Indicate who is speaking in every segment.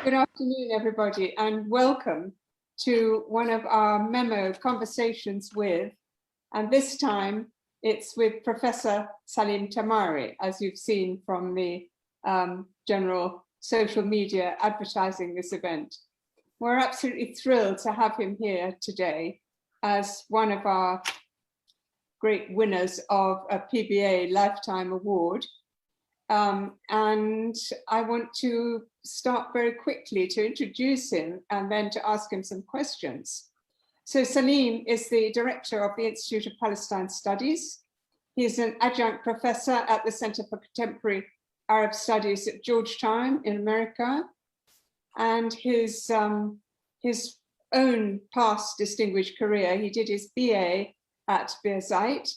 Speaker 1: Good afternoon, everybody, and welcome to one of our MEMO conversations with, and this time it's with Professor Salim Tamari, as you've seen from the general social media advertising this event. We're absolutely thrilled to have him here today as one of our great winners of a PBA Lifetime Award. And I want to start very quickly to introduce him and then to ask him some questions. So Salim is the director of the Institute of Palestine Studies. He's an adjunct professor at the Center for Contemporary Arab Studies at Georgetown in America. And his own past distinguished career, he did his BA at Birzeit,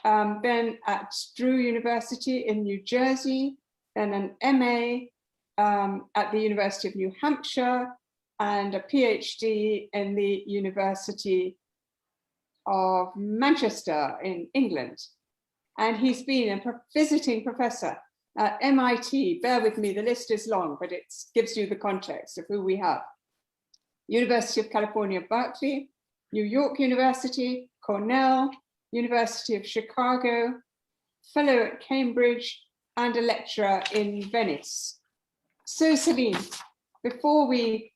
Speaker 1: then at Drew University in New Jersey, then an MA at the University of New Hampshire, and a PhD in the University of Manchester in England. And he's been a visiting professor at MIT. Bear with me, the list is long, but it gives you the context of who we have. University of California, Berkeley, New York University, Cornell, University of Chicago, fellow at Cambridge, and a lecturer in Venice. So Salim, before we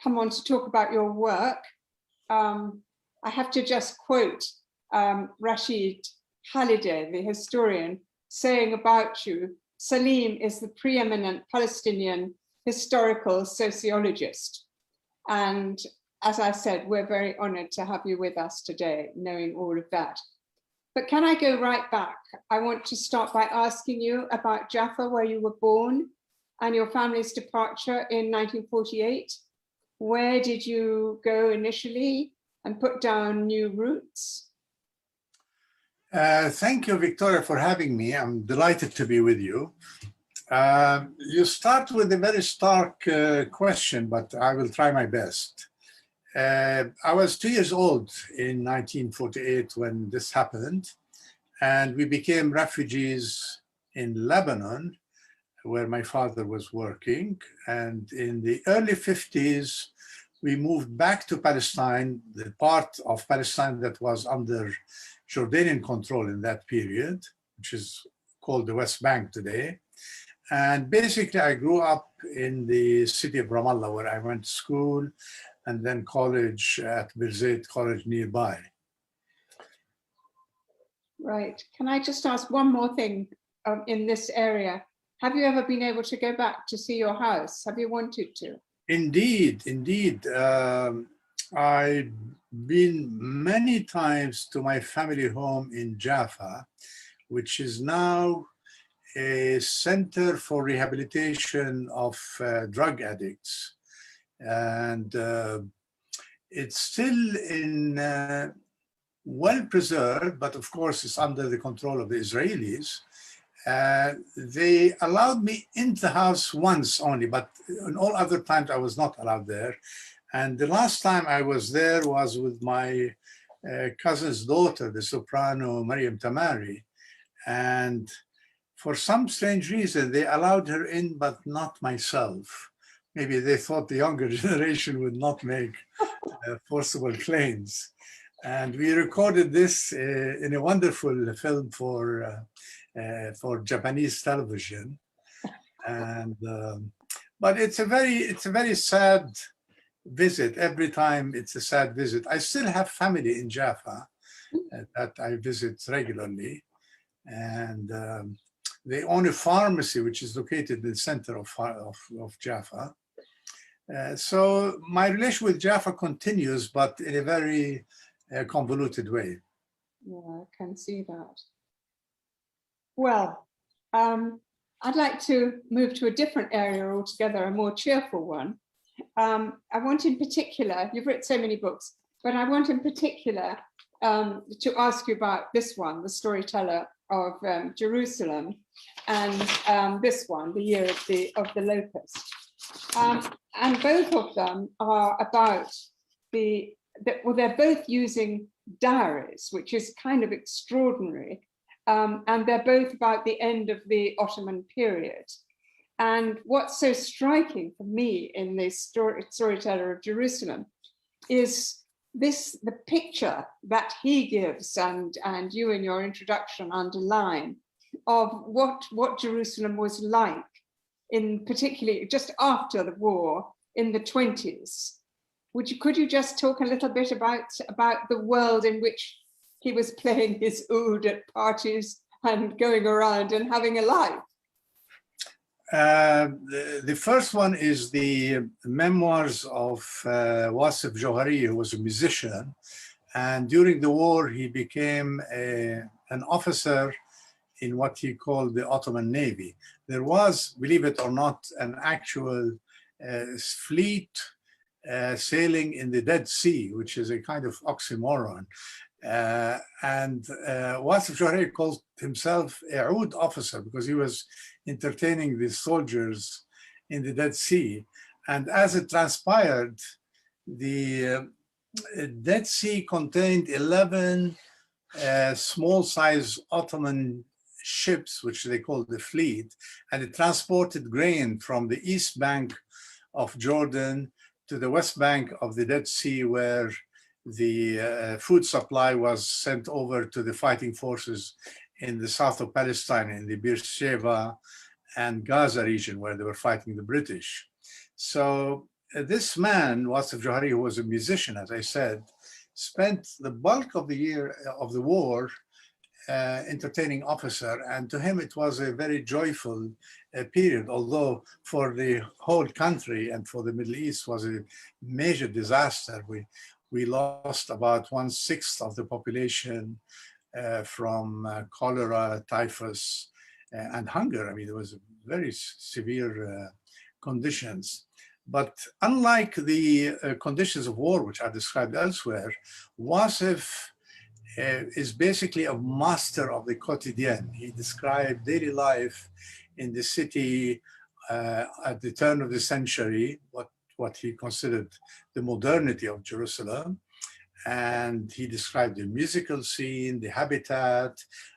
Speaker 1: come on to talk about your work, I have to just quote Rashid Khalideh, the historian, saying about you, Salim is the preeminent Palestinian historical sociologist. And as I said, we're very honored to have you with us today, knowing all of that. But can I go right back? I want to start by asking you about Jaffa, where you were born, and your family's departure in 1948. Where did you go initially and put down new roots?
Speaker 2: Thank you, Victoria, for having me. I'm delighted to be with you. You start with a very stark question, but I will try my best. I was 2 years old in 1948 when this happened, and we became refugees in Lebanon, where my father was working. And in the early 50s, we moved back to Palestine, the part of Palestine that was under Jordanian control in that period, which is called the West Bank today. And basically, I grew up in the city of Ramallah, where I went to school, and then college at Birzeit College nearby.
Speaker 1: Right. Can I just ask one more thing in this area? Have you ever been able to go back to see your house? Have you wanted to?
Speaker 2: Indeed, indeed. I've been many times to my family home in Jaffa, which is now a center for rehabilitation of drug addicts. And it's still in well preserved, but of course it's under the control of the Israelis. They allowed me into the house once only, but in all other times I was not allowed there. And the last time I was there was with my cousin's daughter, the soprano Maryam Tamari. And for some strange reason, they allowed her in, but not myself. Maybe they thought the younger generation would not make forcible claims. And we recorded this in a wonderful film for Japanese television. And but it's a very sad visit. Every time it's a sad visit. I still have family in Jaffa that I visit regularly, and they own a pharmacy which is located in the center of Jaffa. So my relation with Jaffa continues, but in a very convoluted way.
Speaker 1: Yeah, I can see that. Well, I'd like to move to a different area altogether, a more cheerful one. I want in particular, you've written so many books, but I want in particular to ask you about this one, The Storyteller of Jerusalem, and this one, The Year of the Locust. And both of them are about they're both using diaries, which is kind of extraordinary. And they're both about the end of the Ottoman period. And what's so striking for me in this storyteller of Jerusalem is the picture that he gives, and you in your introduction underline, of what Jerusalem was like, in particularly just after the war in the 20s. Could you just talk a little bit about the world in which he was playing his oud at parties and going around and having a life?
Speaker 2: The first one is the memoirs of Wasif Johari, who was a musician. And during the war, he became an officer in what he called the Ottoman Navy. There was, believe it or not, an actual fleet sailing in the Dead Sea, which is a kind of oxymoron. And Wasif Johari called himself a oud officer because he was entertaining the soldiers in the Dead Sea. And as it transpired, the Dead Sea contained 11 small-sized Ottoman ships, which they called the fleet, and it transported grain from the east bank of Jordan to the west bank of the Dead Sea, where the food supply was sent over to the fighting forces in the south of Palestine, in the Beersheba and Gaza region, where they were fighting the British. So this man, Wasif Johari, who was a musician, as I said, spent the bulk of the year of the war entertaining officer, and to him it was a very joyful period, although for the whole country and for the Middle East was a major disaster. We lost about 1/6 of the population from cholera, typhus, and hunger. I mean, there was very severe conditions. But unlike the conditions of war, which are described elsewhere, Wasif is basically a master of the quotidien. He described daily life in the city at the turn of the century, what he considered the modernity of Jerusalem. And he described the musical scene, the habitat,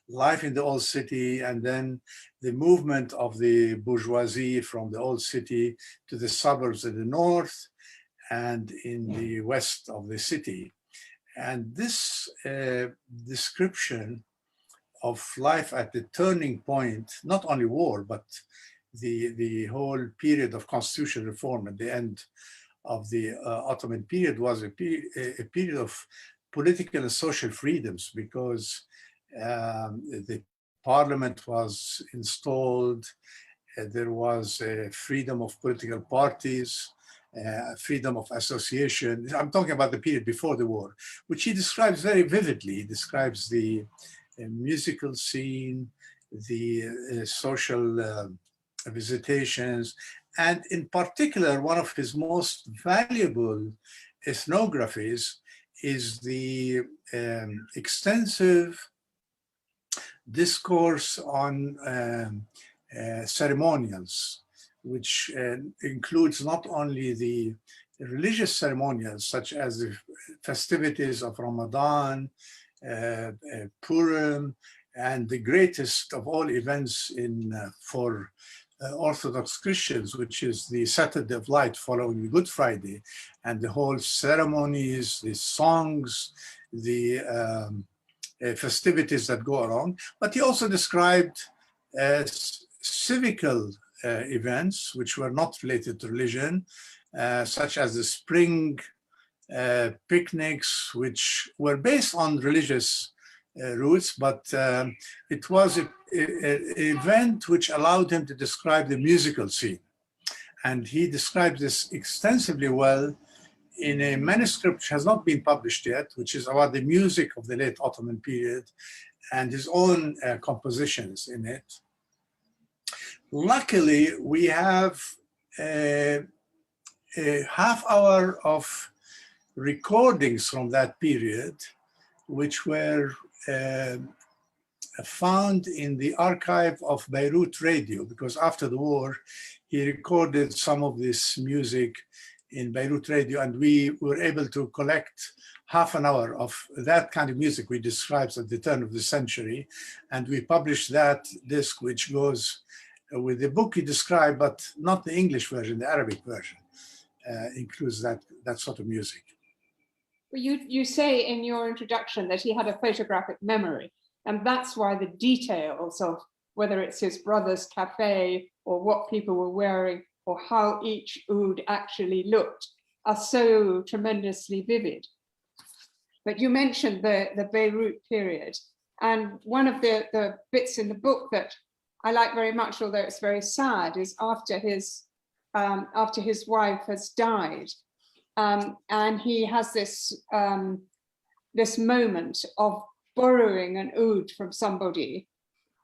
Speaker 2: life in the old city, and then the movement of the bourgeoisie from the old city to the suburbs in the north and in the west of the city. And this description of life at the turning point, not only war, but the whole period of constitutional reform at the end of the Ottoman period was a period of political and social freedoms, because the parliament was installed, there was freedom of political parties, freedom of association. I'm talking about the period before the war, which he describes very vividly. He describes the musical scene, the social visitations, and in particular, one of his most valuable ethnographies is the extensive discourse on ceremonials, which includes not only the religious ceremonials, such as the festivities of Ramadan, Purim, and the greatest of all events for Orthodox Christians, which is the Saturday of Light following the Good Friday, and the whole ceremonies, the songs, the festivities that go along. But he also described civical events which were not related to religion, such as the spring picnics, which were based on religious roots, but it was an event which allowed him to describe the musical scene. And he describes this extensively well in a manuscript which has not been published yet, which is about the music of the late Ottoman period and his own compositions in it. Luckily, we have a half hour of recordings from that period, which were found in the archive of Beirut Radio, because after the war, he recorded some of this music in Beirut Radio, and we were able to collect half an hour of that kind of music we described at the turn of the century, and we published that disc, which goes with the book you described, but not the English version, the Arabic version includes that sort of music.
Speaker 1: Well, you say in your introduction that he had a photographic memory, and that's why the details of whether it's his brother's cafe or what people were wearing or how each oud actually looked are so tremendously vivid. But you mentioned the Beirut period, and one of the bits in the book that I like very much, although it's very sad, is after his wife has died, and he has this this moment of borrowing an oud from somebody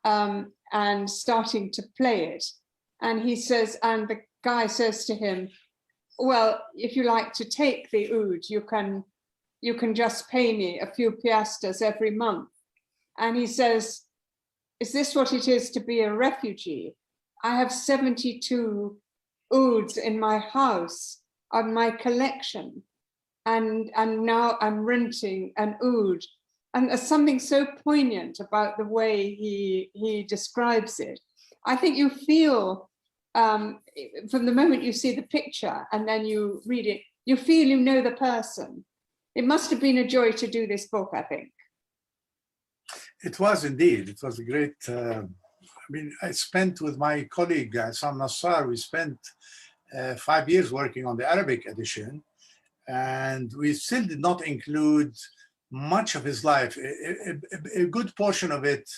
Speaker 1: and starting to play it, and he says, and the guy says to him, "Well, if you like to take the oud, you can just pay me a few piastres every month." And he says, "Is this what it is to be a refugee? I have 72 ouds in my house on my collection, and now I'm renting an oud." And there's something so poignant about the way he describes it. I think you feel, from the moment you see the picture and then you read it, you feel you know the person. It must have been a joy to do this book, I think.
Speaker 2: It was indeed. It was a great, I mean, I spent with my colleague, Sam Nassar, we spent 5 years working on the Arabic edition, and we still did not include much of his life. A good portion of it,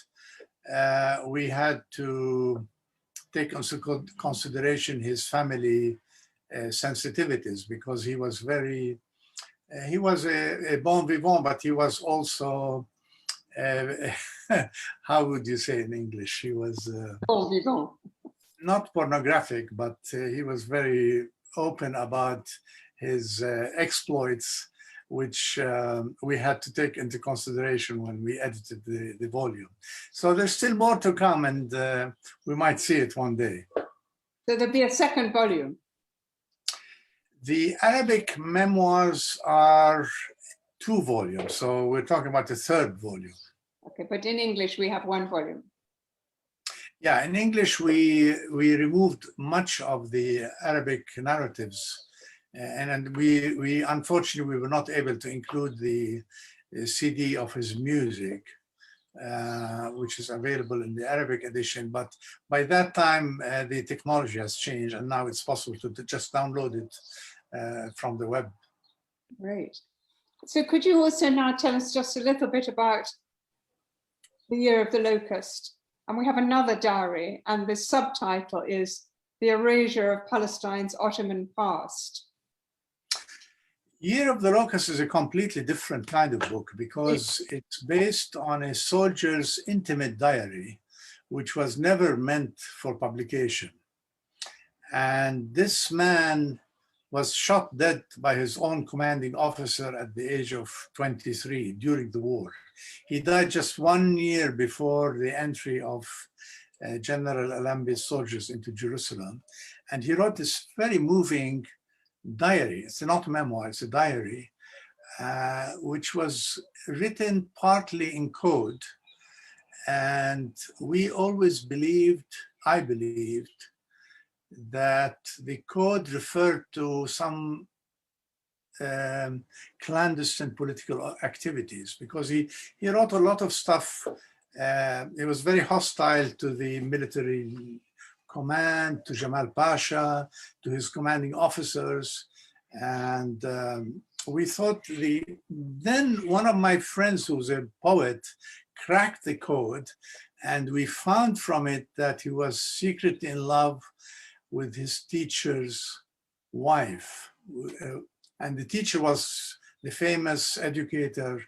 Speaker 2: we had to take into consideration his family sensitivities, because he was very, he was a bon vivant, but he was also, how would you say in English? He was
Speaker 1: Bon vivant.
Speaker 2: Not pornographic, but he was very open about his exploits, which we had to take into consideration when we edited the volume. So there's still more to come, and we might see it one day.
Speaker 1: So there'll be a second volume.
Speaker 2: The Arabic memoirs are 2 volumes, so we're talking about the 3rd volume.
Speaker 1: Okay, but in English we have 1 volume.
Speaker 2: Yeah, in English we removed much of the Arabic narratives, and we unfortunately we were not able to include the CD of his music, which is available in the Arabic edition. But by that time, the technology has changed, and now it's possible to just download it from the web.
Speaker 1: Great. So could you also now tell us just a little bit about the Year of the Locust? And we have another diary, and the subtitle is The Erasure of Palestine's Ottoman Past.
Speaker 2: Year of the Locust is a completely different kind of book, because it's based on a soldier's intimate diary, which was never meant for publication. And this man was shot dead by his own commanding officer at the age of 23 during the war. He died just 1 year before the entry of General Alambi's soldiers into Jerusalem. And he wrote this very moving diary. It's not a memoir, it's a diary, which was written partly in code. And we always believed, I believed, that the code referred to some clandestine political activities, because he wrote a lot of stuff. He was very hostile to the military command, to Jamal Pasha, to his commanding officers. And we thought then one of my friends who was a poet cracked the code, and we found from it that he was secretly in love with his teacher's wife. And the teacher was the famous educator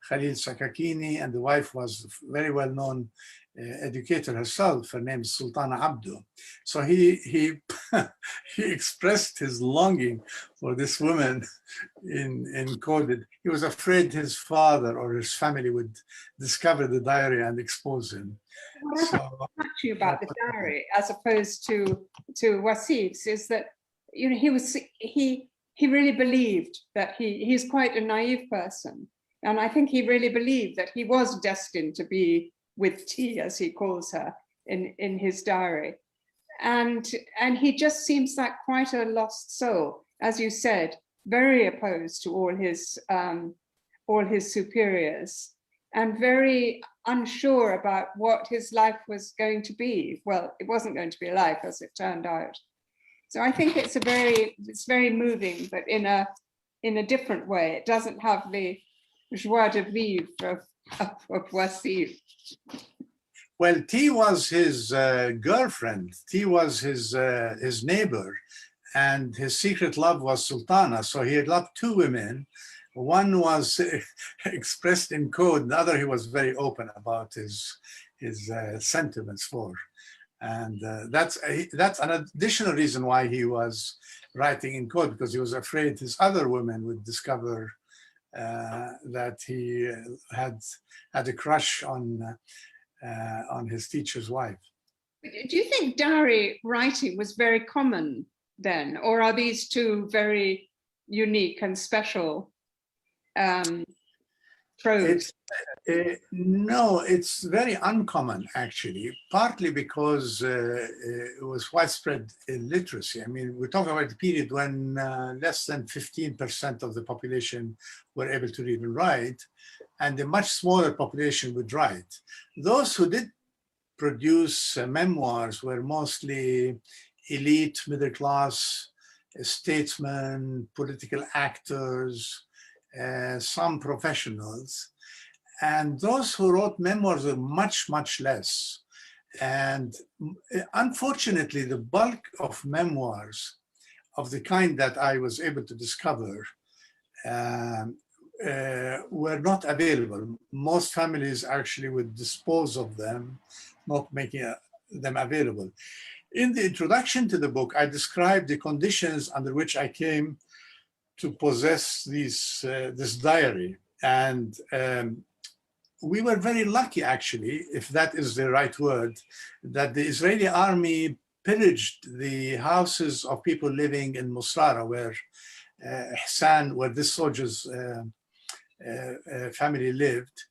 Speaker 2: Khalil Sakakini, and the wife was a very well-known educator herself. Her name is Sultana Abdu. So he he expressed his longing for this woman in coded. He was afraid his father or his family would discover the diary and expose him.
Speaker 1: What I ask you about the diary, as opposed to Wasif's, is that, you know, he really believed that he's quite a naive person, and I think he really believed that he was destined to be with T, as he calls her in his diary. and he just seems like quite a lost soul, as you said, very opposed to all his superiors, and very unsure about what his life was going to be. Well, it wasn't going to be a life, as it turned out. So I think it's very moving, but in a different way. It doesn't have the joie de vivre of Wasif.
Speaker 2: Well, T was his girlfriend. T was his neighbor, and his secret love was Sultana. So he had loved two women. One was expressed in code. The other he was very open about his sentiments for. And that's an additional reason why he was writing in code, because he was afraid his other women would discover that he had a crush on his teacher's wife.
Speaker 1: Do you think diary writing was very common then, or are these two very unique and special prose?
Speaker 2: No, it's very uncommon, actually, partly because it was widespread illiteracy. I mean, we're talking about the period when less than 15% of the population were able to read and write, and a much smaller population would write. Those who did produce memoirs were mostly elite, middle class, statesmen, political actors, some professionals. And those who wrote memoirs were much, much less. And unfortunately, the bulk of memoirs of the kind that I was able to discover were not available. Most families actually would dispose of them, not making them available. In the introduction to the book, I described the conditions under which I came to possess this diary. And we were very lucky, actually, if that is the right word, that the Israeli army pillaged the houses of people living in Musrara, where Hassan, where this soldier's family lived,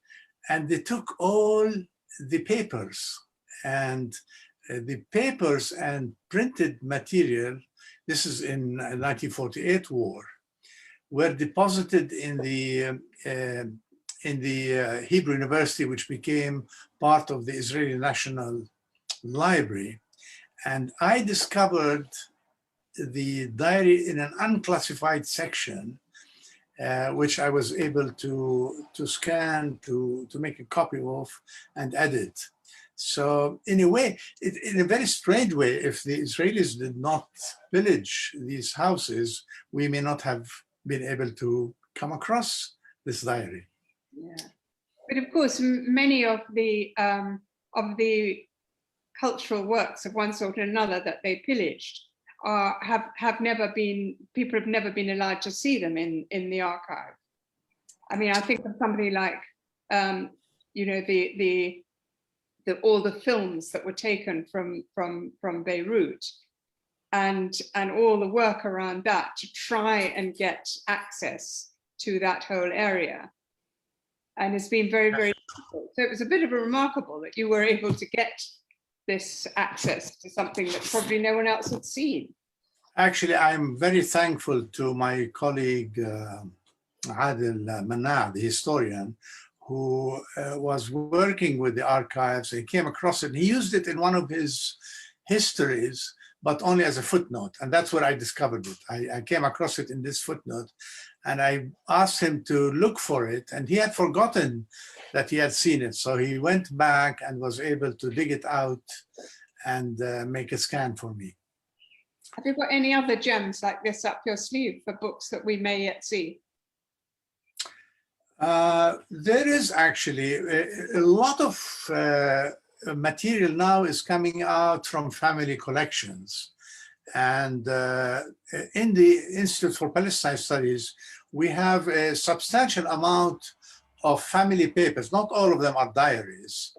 Speaker 2: and they took all the papers and printed material. This is in 1948 war, were deposited in the Hebrew University, which became part of the Israeli National Library. And I discovered the diary in an unclassified section, which I was able to scan, to make a copy of and edit. So in a way, in a very strange way, if the Israelis did not pillage these houses, we may not have been able to come across this diary.
Speaker 1: Yeah, but of course, many of the cultural works of one sort or another that they pillaged have never been, people have never been allowed to see them in the archive. I mean, I think of somebody like, you know, all the films that were taken from Beirut, and all the work around that to try and get access to that whole area. And it's been very, very difficult. So it was a bit of a remarkable that you were able to get this access to something that probably no one else had seen.
Speaker 2: Actually, I'm very thankful to my colleague, Adil Manna, the historian, who was working with the archives. He came across it. He used it in one of his histories, but only as a footnote. And that's where I discovered it. I came across it in this footnote, and I asked him to look for it, and he had forgotten that he had seen it. So he went back and was able to dig it out and make a scan for me.
Speaker 1: Have you got any other gems like this up your sleeve for books that we may yet see?
Speaker 2: There is actually a lot of material now is coming out from family collections. And in the Institute for Palestine Studies, we have a substantial amount of family papers. Not all of them are diaries.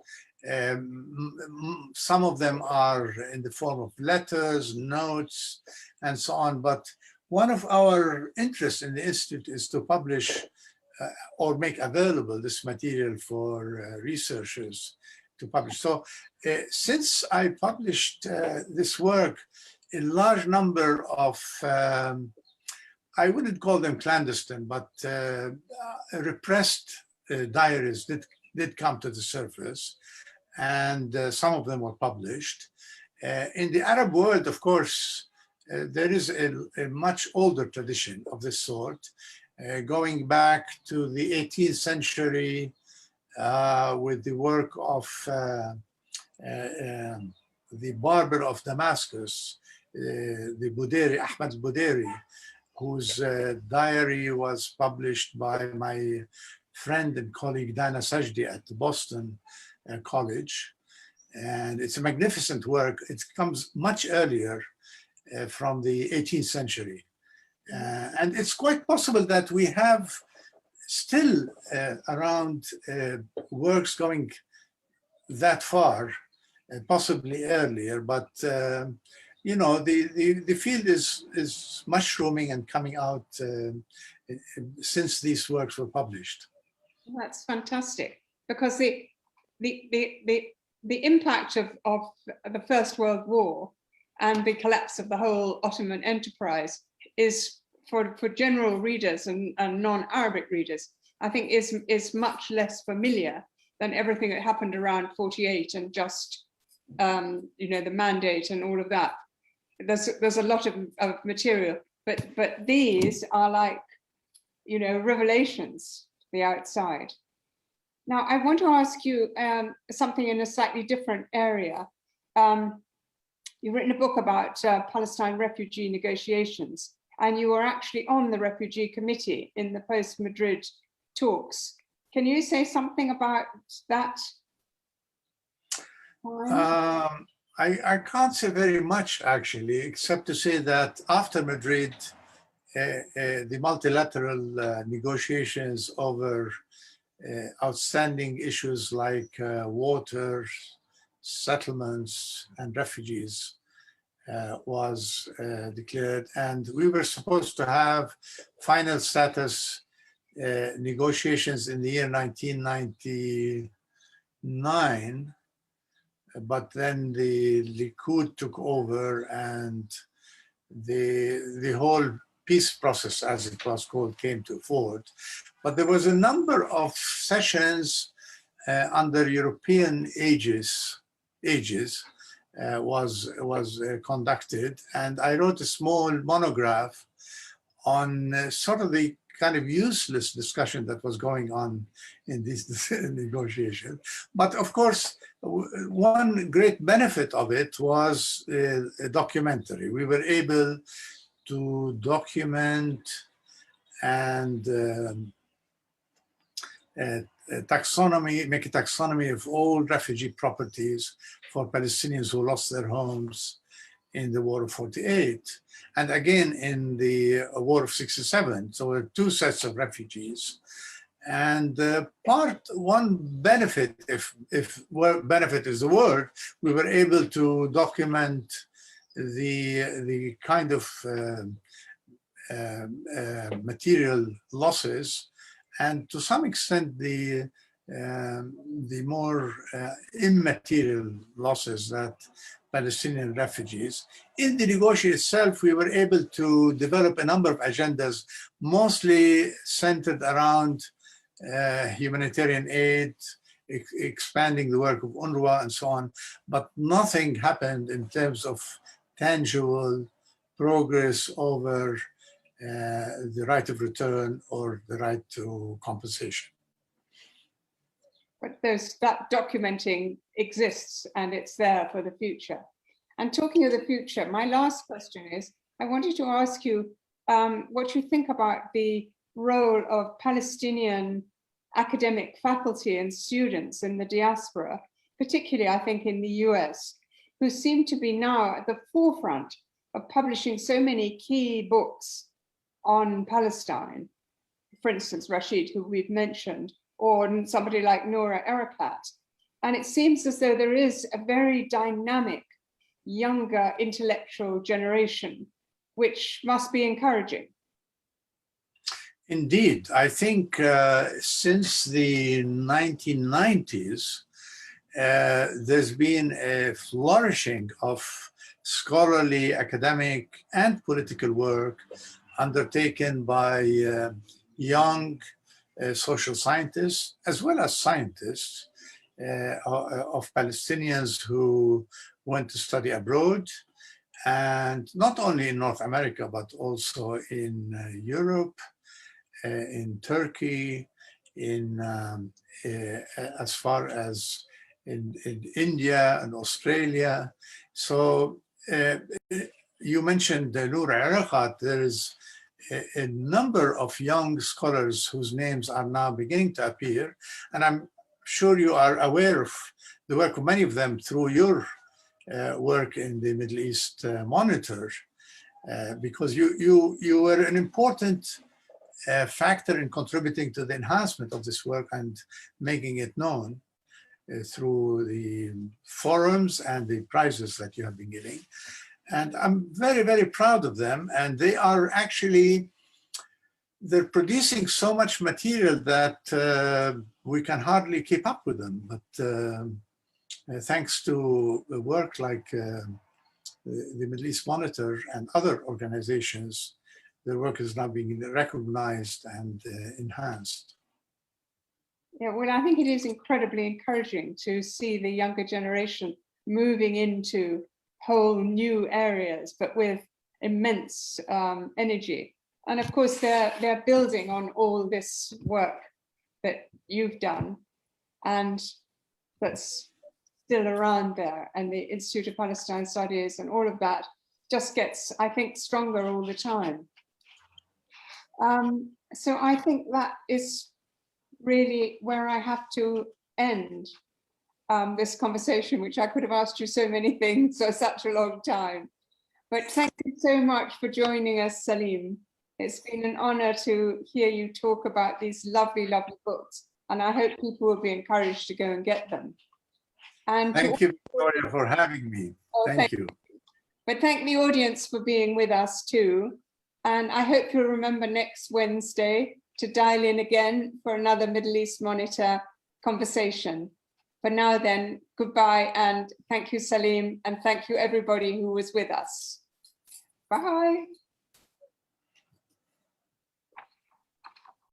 Speaker 2: Some of them are in the form of letters, notes, and so on. But one of our interests in the Institute is to publish or make available this material for researchers to publish. So since I published this work, a large number of, I wouldn't call them clandestine, but repressed diaries did come to the surface, and some of them were published. In the Arab world, of course, there is a much older tradition of this sort, going back to the 18th century with the work of the barber of Damascus, the Buderi, Ahmad Buderi, whose diary was published by my friend and colleague Dana Sajdi at Boston College. And it's a magnificent work. It comes much earlier from the 18th century. And it's quite possible that we have still around works going that far, possibly earlier, but you know, the field is mushrooming and coming out since these works were published.
Speaker 1: That's fantastic, because the impact of the First World War and the collapse of the whole Ottoman enterprise is for general readers and non-Arabic readers, I think is much less familiar than everything that happened around 48 and just you know, the mandate and all of that. There's a lot of material, but these are like, you know, revelations to the outside. Now, I want to ask you something in a slightly different area. You've written a book about Palestine refugee negotiations, and you were actually on the refugee committee in the post-Madrid talks. Can you say something about that?
Speaker 2: I can't say very much, actually, except to say that after Madrid, the multilateral negotiations over outstanding issues like water, settlements, and refugees was declared. And we were supposed to have final status negotiations in the year 1999. But then the Likud took over, and the whole peace process, as it was called, came to forward. But there was a number of sessions under European aegis was conducted, and I wrote a small monograph on sort of the kind of useless discussion that was going on in these negotiations. But of course, one great benefit of it was a documentary. We were able to document and make a taxonomy of all refugee properties for Palestinians who lost their homes in the War of 48, and again in the War of 67. So there were two sets of refugees. And one benefit, if benefit is the word, we were able to document the kind of material losses, and to some extent the more immaterial losses that Palestinian refugees. In the negotiation itself, we were able to develop a number of agendas, mostly centered around humanitarian aid, expanding the work of UNRWA and so on, but nothing happened in terms of tangible progress over the right of return or the right to compensation.
Speaker 1: But that documenting exists, and it's there for the future. And talking of the future, my last question is, I wanted to ask you what you think about the role of Palestinian academic faculty and students in the diaspora, particularly I think in the US, who seem to be now at the forefront of publishing so many key books on Palestine. For instance, Rashid, who we've mentioned, or somebody like Nora Erekat. And it seems as though there is a very dynamic, younger intellectual generation, which must be encouraging.
Speaker 2: Indeed, I think since the 1990s, there's been a flourishing of scholarly, academic, and political work undertaken by young social scientists, as well as scientists of Palestinians who went to study abroad, and not only in North America, but also in Europe, in Turkey, in as far as in India and Australia. So you mentioned Noor Arakat. There is a number of young scholars whose names are now beginning to appear, and I'm sure you are aware of the work of many of them through your work in the Middle East Monitor, because you were an important factor in contributing to the enhancement of this work and making it known through the forums and the prizes that you have been giving. And I'm very, very proud of them. And they are actually, they're producing so much material that we can hardly keep up with them. But thanks to work like the Middle East Monitor and other organizations, their work is now being recognized and enhanced.
Speaker 1: Yeah, well, I think it is incredibly encouraging to see the younger generation moving into whole new areas, but with immense energy. And of course, they're building on all this work that you've done, and that's still around there, and the Institute of Palestine Studies and all of that just gets, I think, stronger all the time. So I think that is really where I have to end this conversation, which I could have asked you so many things for such a long time. But thank you so much for joining us, Salim. It's been an honor to hear you talk about these lovely, lovely books, and I hope people will be encouraged to go and get them. And
Speaker 2: thank you, Victoria, for having me. Thank you.
Speaker 1: But thank the audience for being with us too. And I hope you'll remember next Wednesday to dial in again for another Middle East Monitor conversation. For now then, goodbye, and thank you, Salim, and thank you everybody who was with us. Bye.